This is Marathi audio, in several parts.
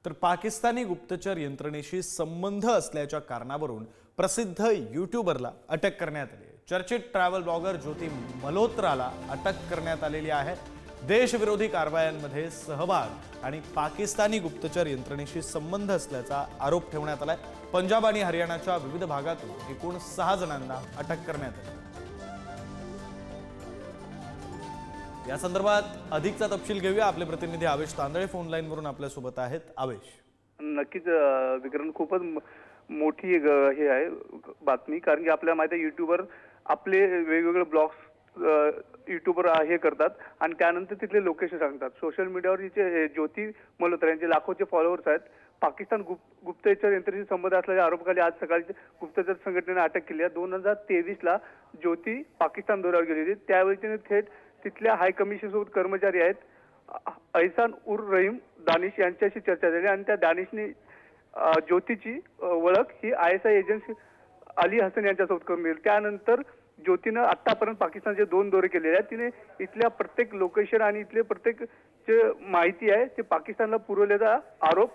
तर पाकिस्तानी गुप्तचर यंत्रणेशी संबंध असल्याच्या कारणावरून प्रसिद्ध यूट्यूबरला अटक करण्यात आली आहे। चर्चित ट्रॅव्हल ब्लॉगर ज्योती मल्होत्राला अटक करण्यात आलेली आहे। देशविरोधी कारवायांमध्ये सहभाग आणि पाकिस्तानी गुप्तचर यंत्रणेशी संबंध असल्याचा आरोप ठेवण्यात आलाय। पंजाब आणि हरियाणाच्या विविध भागातून एकूण 6 जणांना अटक करण्यात आली। या संदर्भात अधिकचा तपशील घेऊया। आपले प्रतिनिधी आवेश तांदळे फोन लाईन वरून आपल्या सोबत आहेत। आवेश, नक्कीच विक्रांत, खूपच मोठी हे आहे बातमी, कारण की आपल्याला माहिती आहे युट्यूबर आपले वेगवेगळे ब्लॉग्स युट्यूबर हे करतात आणि त्यानंतर तिथले लोकेशन सांगतात। सोशल मीडियावर हिचे ज्योती मल्होत्रा यांचे लाखोचे फॉलोअर्स आहेत। पाकिस्तान गुप्तचर यंत्रणेशी संबंध असलेल्या आरोपाखाली आज सकाळी गुप्तचर संघटनेने अटक केली आहे। 2023 ला ज्योती पाकिस्तान दौऱ्यावर गेली होती। त्यावेळी तिने थेट तिथल्या हाय कमिशन सोबत कर्मचारी आहेत ऐसान उर रहीम दानिश यांच्याशी चर्चा झाली आणि त्या दानिशने ज्योतीची ओळख ही ISI एजंट अली हसन यांच्यासोबत करून दिली। त्यानंतर ज्योतीनं आतापर्यंत पाकिस्तानचे 2 दौरे केलेले आहेत। तिने इथल्या प्रत्येक लोकेशन आणि इथले प्रत्येक जे माहिती आहे ते पाकिस्तानला पुरवल्याचा आरोप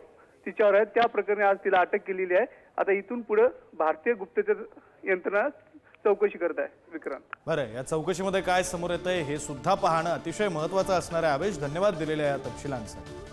तिच्यावर आहे। त्या प्रकरणी आज तिला अटक केलेली आहे। आता इथून पुढे भारतीय गुप्तचर यंत्रणा चौकशी करत आहे। विक्रांत, बरं, या चौकशीमध्ये काय समोर येतंय हे सुद्धा पाहणं अतिशय महत्त्वाचं असणार आहे। आवेश, धन्यवाद दिलेल्या या तपशिलांसाठी।